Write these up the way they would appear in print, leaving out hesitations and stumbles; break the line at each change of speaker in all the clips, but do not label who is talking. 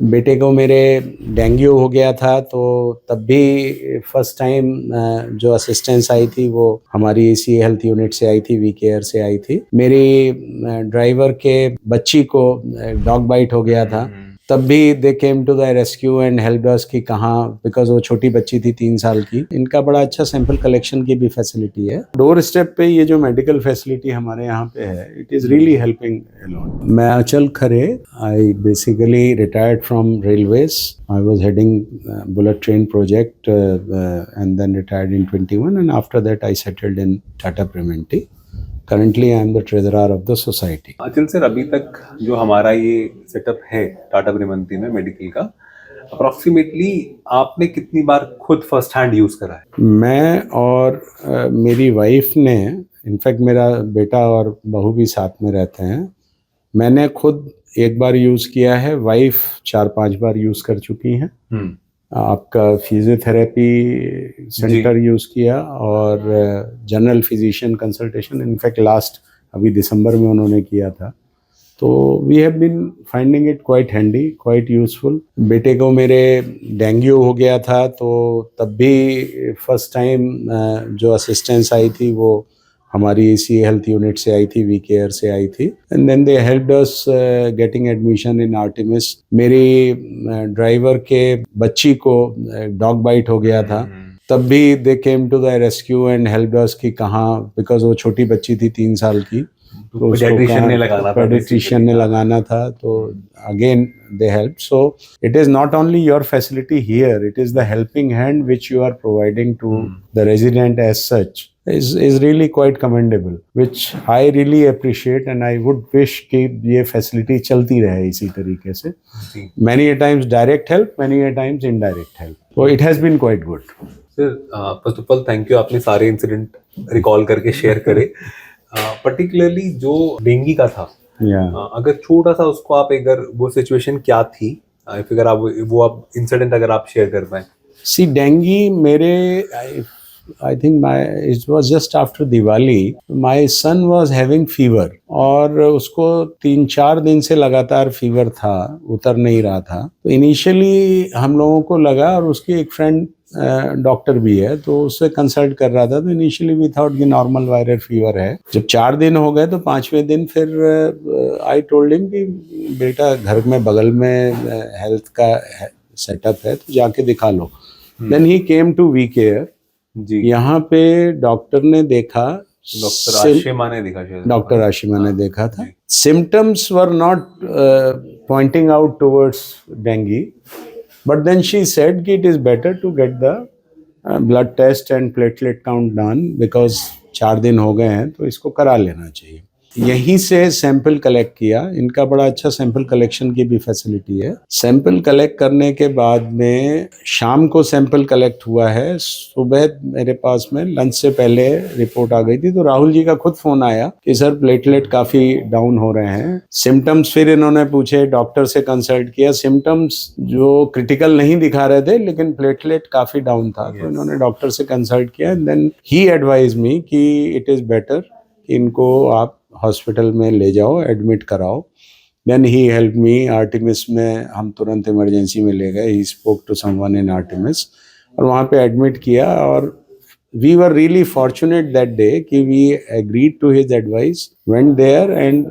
बेटे को मेरे डेंगू हो गया था, तो तब भी फर्स्ट टाइम जो असिस्टेंस आई थी वो हमारी इसी हेल्थ यूनिट से आई थी, वी केयर से आई थी। मेरी ड्राइवर के बच्ची को डॉग बाइट हो गया था, तब भी they came to the rescue and help us कि कहाँ, बिकॉज वो छोटी बच्ची थी 3 साल की। इनका बड़ा अच्छा सैंपल कलेक्शन की भी फैसिलिटी है। डोर स्टेप पे ये जो मेडिकल फैसिलिटी हमारे यहाँ पे है, it is really helping a lot. मैं Achal Khare, I basically retired from railways. I was heading bullet train project and then retired in 21, and after that I settled in Tata Premente. Currently I am the treasurer of the society.
अचल sir, अभी तक जो हमारा ये setup है टाटा प्रेमेंटी में medical का, approximately आपने कितनी बार खुद फर्स्ट हैंड यूज करा है?
मैं और मेरी वाइफ ने, इनफैक्ट मेरा बेटा और बहू भी साथ में रहते हैं। मैंने खुद एक बार यूज़ किया है, वाइफ 4-5 बार यूज़ कर चुकी हैं। आपका फिजियोथेरेपी सेंटर यूज़ किया और general physician consultation, in fact last अभी दिसंबर में उन्होंने किया था। तो we have been finding it quite handy, quite useful. बेटे को मेरे डेंगू हो गया था, तो तब भी फर्स्ट टाइम जो असिस्टेंस आई थी वो हमारी इसी हेल्थ यूनिट से आई थी, वी केयर से आई थी। And then they helped us getting admission in Artemis. मेरी ड्राइवर के बच्ची को डॉग बाइट हो गया था, तब भी they came to the rescue and helped us कि कहाँ, बिकॉज वो छोटी बच्ची थी 3 साल की, तो पेडिट्रिशियन ने लगाना था, तो again they help. So it is not only your facility here, it is the helping hand which you are providing to the resident as such is really quite commendable, which I really appreciate, and I would wish कि ये facility चलती रहे इसी तरीके से। Many a times direct help, many a times indirect help. So it has been quite good.
Sir, first of all thank you, आपने सारे incident recall करके शेयर करे। पर्टिकुलरली जो डेंगू का था, अगर छोटा सा उसको आप, अगर वो सिचुएशन क्या थी, अगर आप वो आप इंसिडेंट अगर आप शेयर कर पाए।
सी डेंगू मेरे, I think it was just after Diwali. My son was having fever और उसको 3-4 दिन से लगातार फीवर था, उतर नहीं रहा था। तो इनिशियली हम लोगों को लगा, और उसकी एक फ्रेंड डॉक्टर भी है तो उससे कंसल्ट कर रहा था, तो इनिशियली वी थॉट कि नॉर्मल वायरल फीवर है। जब 4 दिन हो गए तो 5वें दिन फिर आई टोल्ड हिम कि बेटा घर में बगल में हेल्थ का सेटअप है तो जाके दिखा लो। Then he came to we care. यहाँ पे डॉक्टर ने देखा,
डॉक्टर आशिमा ने देखा,
डॉक्टर आशिमा ने देखा था। Symptoms were not pointing out towards dengue, but then she said कि it is better to get the blood test and platelet count done because 4 दिन हो गए हैं तो इसको करा लेना चाहिए। यहीं से सैंपल कलेक्ट किया। इनका बड़ा अच्छा सैंपल कलेक्शन की भी फैसिलिटी है। सैंपल कलेक्ट करने के बाद में शाम को सैंपल कलेक्ट हुआ है, सुबह मेरे पास में लंच से पहले रिपोर्ट आ गई थी, तो राहुल जी का खुद फोन आया कि सर प्लेटलेट काफी डाउन हो रहे हैं। सिम्टम्स फिर इन्होंने पूछे, डॉक्टर से कंसल्ट किया, सिम्टम्स जो क्रिटिकल नहीं दिखा रहे थे लेकिन प्लेटलेट काफी डाउन था, तो इन्होंने डॉक्टर से कंसल्ट किया। देन ही एडवाइज मी कि इट इज बेटर इनको आप हॉस्पिटल में ले जाओ, एडमिट कराओ। Then he help me. Artemis में हम तुरंत इमरजेंसी में ले गए। He spoke to someone in Artemis और वहाँ पे एडमिट किया। और we were really fortunate that day कि we agreed to his advice, went there and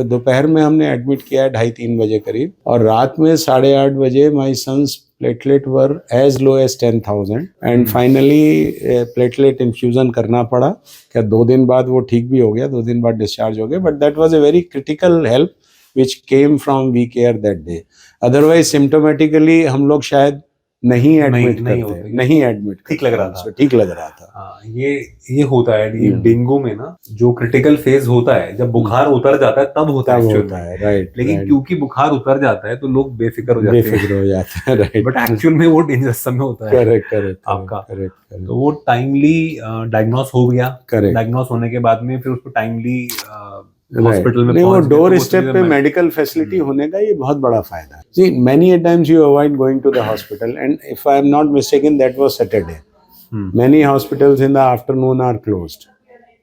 दोपहर में हमने एडमिट किया 2:30-3 बजे करीब, और रात में 8:30 बजे my son's platelet were as low as 10,000 and finally platelet infusion करना पड़ा। क्या 2 दिन बाद वो ठीक भी हो गया, 2 दिन बाद डिस्चार्ज हो गया, but that was a very critical help which came from we care that day. Otherwise symptomatically हम लोग शायद नहीं एडमिट
ठीक लग रहा
था।
हाँ, ये होता है। ये डेंगू में ना जो क्रिटिकल फेज होता है, जब बुखार उतर जाता है तब होता है, राइट। लेकिन क्योंकि बुखार उतर जाता है तो लोग बेफिक्र हो जाते हैं, राइट। बट एक्चुअल में वो डेंजरस समय होता है, करेक्ट आपका। तो वो टाइमली डायग्नोस हो गया। डायग्नोस होने के बाद में फिर उसको टाइमली हॉस्पिटल में
वो डोर स्टेप पे मेडिकल फैसिलिटी होने का ये बहुत बड़ा फायदा है। See, many a times you avoid going to the hospital, and if I am not mistaken, that was Saturday. Many hospitals in the afternoon are closed.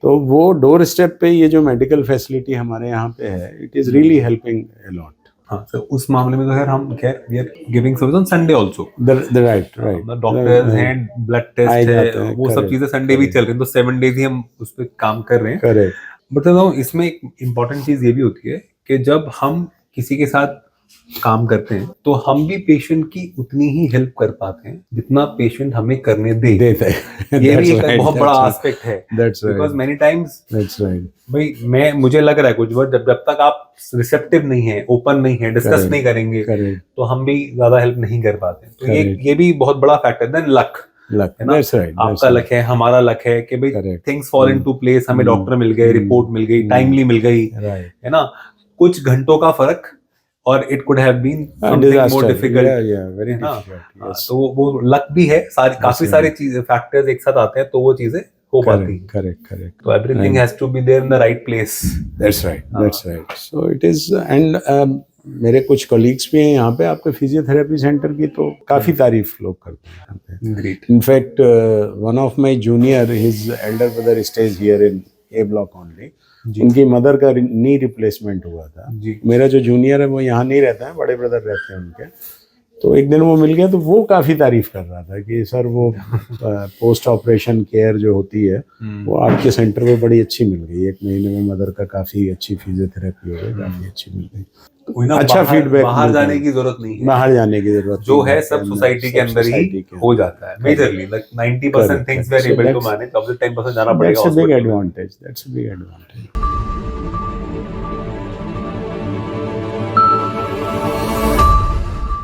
तो वो डोर स्टेप पे ये जो मेडिकल फैसिलिटी हमारे यहाँ पे है, it is really helping a lot.
हाँ सर, उस मामले में तो खैर हम खैर we are giving service on Sunday also.
Right right,
doctors हैं, ब्लड टेस्ट है, वो सब चीजें संडे भी चल रही हैं, तो 7 डेज ही हम उस पर काम कर रहे हैं।
करेक्ट।
बट इसमें एक इम्पोर्टेंट चीज ये भी होती है कि जब हम किसी के साथ काम करते हैं तो हम भी पेशेंट की उतनी ही हेल्प कर पाते हैं जितना पेशेंट हमें करने देता है। ये भी एक बहुत बड़ा एस्पेक्ट है, बिकॉज मेनी टाइम्स भाई मुझे लग रहा है कुछ, बट जब तक आप रिसेप्टिव नहीं है, ओपन नहीं है, डिस्कस नहीं करेंगे, तो हम भी ज्यादा हेल्प नहीं कर पाते। तो ये भी बहुत बड़ा फैक्टर। देन लक है ना, आपका लक है, हमारा लक है कि भाई थिंग्स फॉल इनटू प्लेस, हमें डॉक्टर मिल गए, रिपोर्ट मिल गई, टाइमली मिल गई, है ना। कुछ घंटों का फर्क और it could have been something more difficult,
very difficult.
तो वो लक भी है, काफी सारे चीजें फैक्टर्स एक साथ आते हैं तो वो चीजें हो पाती हैं।
करेक्ट।
तो everything has to be there in the right place.
That's right. So it is. And मेरे कुछ कलीग्स भी हैं यहाँ पे आपके फिजियोथेरेपी सेंटर की, तो काफी तारीफ लोग करते हैं यहाँ पे।
Great.
In fact one of my junior, his Elder brother stage here in A block only. उनकी मदर का नी रिप्लेसमेंट हुआ था। मेरा जो जूनियर है वो यहाँ नहीं रहता है, बड़े ब्रदर रहते हैं उनके। तो एक दिन वो मिल गया तो वो काफ़ी तारीफ कर रहा था कि सर वो पोस्ट ऑपरेशन केयर जो होती है वो आपके सेंटर में बड़ी अच्छी मिल गई। 1 महीने में मदर का काफ़ी अच्छी फिजियोथेरेपी हो गई, काफ़ी अच्छी मिल गई।
अच्छा फीडबैक, बाहर जाने की जरूरत नहीं है,
बाहर जाने की जरूरत
जो है सब सोसाइटी के अंदर ही हो जाता है। Majorly like 90% things we are able to manage, अब 10% जाना पड़ेगा।
That's a big advantage.